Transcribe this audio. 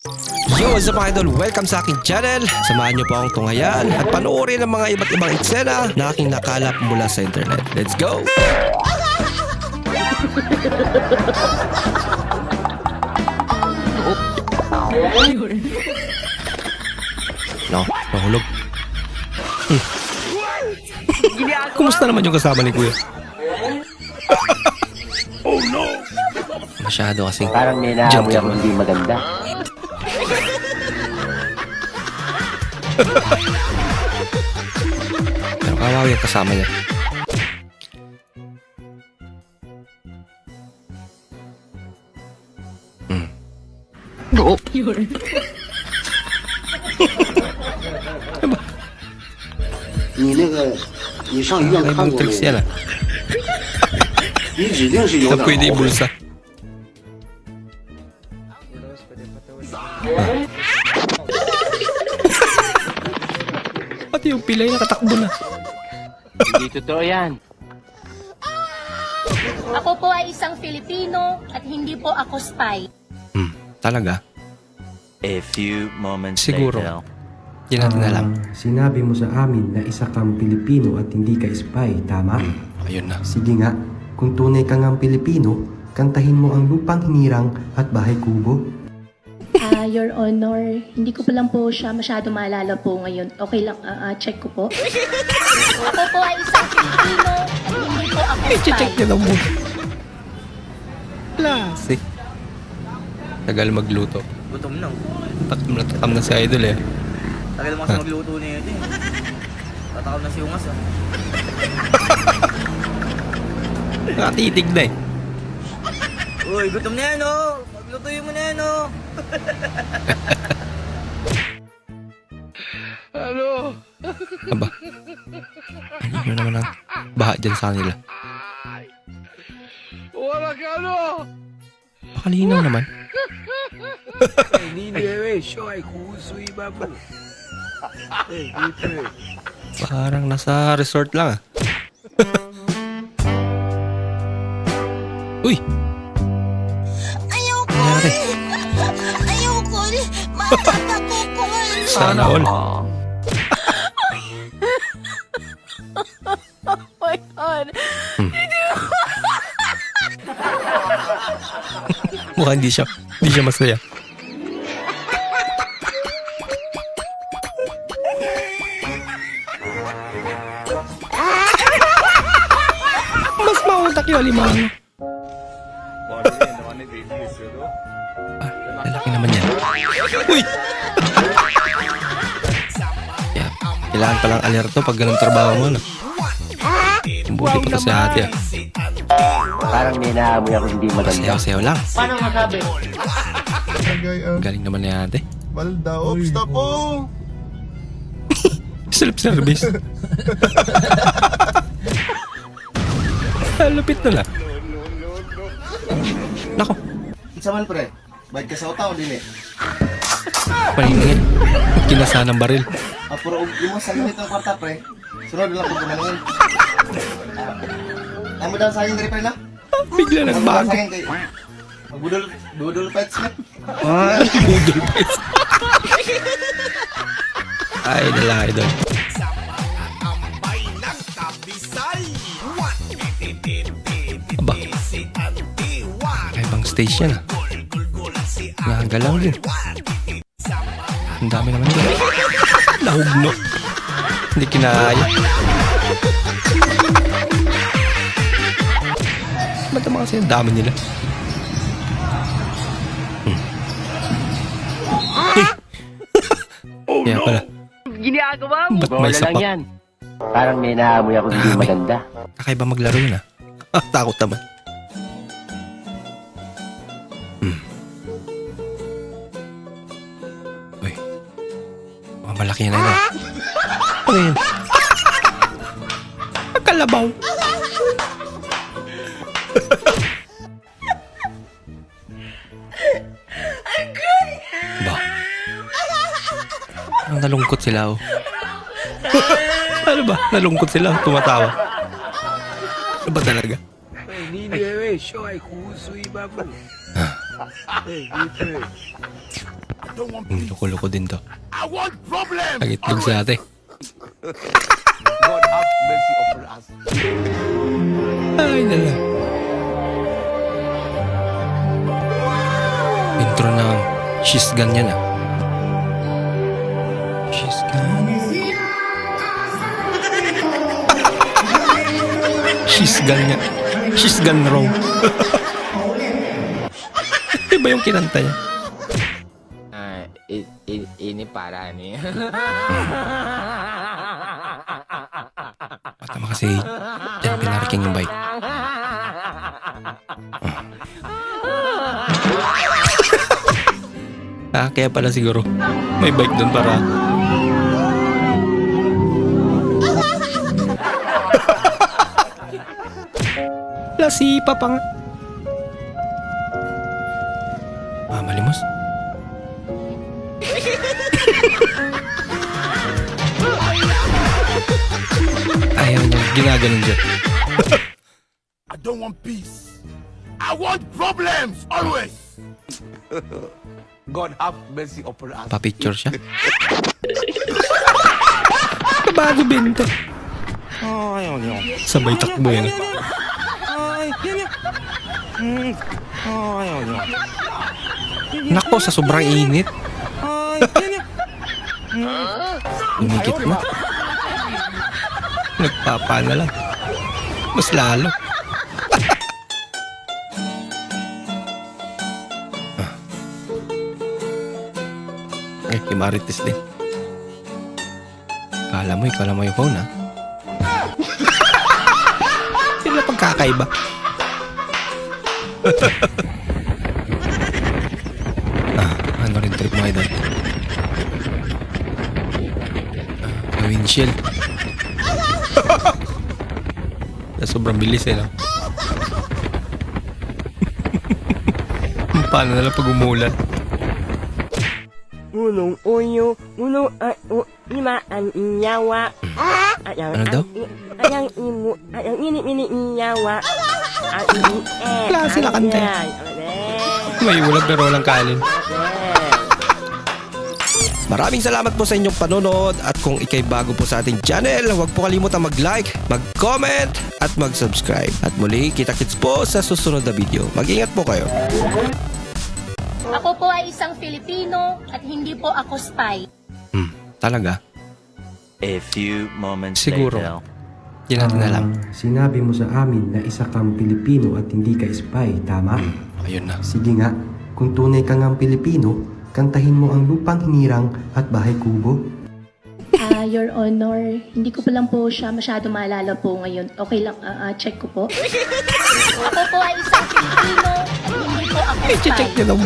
Yo, what's up mga idol? Welcome sa aking channel. Samahan niyo po akong tunghayan at panoorin ang mga iba't ibang eksena na aking nakalap mula sa internet. Let's go! No, nahulog. Kumusta naman yung kasama ni Kuya? Oh no! Masyado kasing Parang may naamoy ako hindi maganda. Pero kawawi ang kasama niya. Diba? 你那个，你上医院 Ay, 看 ibang 过没 tricks 有？ yan ah. 你指定是有 Na 点 pwede 毛病。 ibulsa. Pati yung pilay nakatakbo na. Hindi totoo yan. Ako po ay isang Filipino at hindi po ako spy. Talaga? A few moments Siguro. later. Hindi natin alam. Sinabi mo sa amin na isa kang Pilipino at hindi ka spy, tama? Ayun na. Sige nga, kung tunay ka ngang Pilipino, kantahin mo ang lupang hinirang at bahay kubo. Your Honor, hindi ko pa lang po siya masyado maalala po ngayon. Okay lang, check ko po. Ako po ay isang Filipino at hindi po ako I-check spy. niya lang muna. Klase. Tagal magluto. Gutom na. Takam na si Idol eh. Tagal mo kasi magluto na yun eh. Tatakam na si Ungas ah. Nakatitig na eh. Uy, gutom na yan oh. Maglutuin mo na yan oh. Aba. Ano yun naman ang baha dyan sa kanila? Pakalinaw naman. Parang nasa resort lang ah. Uy! Nangyari? Ayoko. Matatakot ko. Sana all. My God. Mukhang hindi siya masaya. Mas mautak yung alimango. Lalaki naman yan. Uy! Yeah, kailangan palang alerto pag ganun trabaho mo, no? Buti pa kasi ate, ah. Parang may naamoy ako hindi maganda. Sayaw-sayaw lang. Paano masabi? Galing naman ni ate. Balda, stop po! Self service. Lupit na lang. Nako, Isa man pre, bayad ka sa utaw din eh. paningin. Kinasa ng baril. Puro yung sa limit ng kwarta pre, sunod na lang po kumanangin. Amo daw sa akin diri pre na? Bigla Amo daw nagbago. sa akin kay... Budol pets na. Budol pets. Ay, dala idol. Aba. Ay, bang station ah. Nakagalaw din. Ang dami naman din. Nahugno. Hindi kinaya. Ba't naman kasi ang dami nila? Kaya pala. Ginagawa mo. Ba't may Bola lang sapak? yan. Parang may naamoy ako hindi maganda. Kakaiba maglaro yun ah. Takot naman. Uy. Mga malaki na yun ah. Ano yun? Kalabaw. Ba? Ang nalungkot sila oh. Ano ba? Nalungkot sila. Tumatawa. Ano ba talaga? Loko-loko din to. Nagitlog sa ate. Ay, nala. Intro ng She's Gone yan ah. She's Gone. She's Gone nga. She's Gone wrong. Iba yung kinanta niya. Ini para ni. Tama kasi dyan pinariking yung bike. Kaya pala siguro may bike doon para lasipa pa nga. Malimos. Ayaw niya, ginaganon dyan. I don't want peace. I want problems always. God have mercy upon us. Pa-picture siya. Bago benta. Sabay takbo yan. Nako, sa sobrang init. Umikit na. Nagpapana lang. Mas lalo. Kay Marites din. Kala mo, ikaw lang mo yung phone, ha? Yun na pagkakaiba. Ano rin trip mo idol? Windshield. Sobrang bilis eh, no? Paano na lang pag umulan? Unong uyo, unong lima ang inyawa. Ano daw? Ayang imu, ayang ini inyawa. Klase na kanta. May ulag pero walang kanin. Maraming salamat po sa inyong panonood at kung ikay bago po sa ating channel, huwag po kalimutang mag-like, mag-comment at mag-subscribe. At muli, kita-kits po sa susunod na video. Mag-ingat po kayo. Ako po ay isang Filipino at hindi po ako spy. Talaga? A few moments Siguro. later. Yan natin alam. Sinabi mo sa amin na isa kang Pilipino at hindi ka spy, tama? Ayun na. Sige nga, kung tunay ka ngang Pilipino, kantahin mo ang lupang hinirang at bahay kubo. Your Honor, hindi ko pa lang po siya masyado maalala po ngayon. Okay lang, check ko po. Ako po ay isang Filipino at hindi po ako spy. I-check nyo lang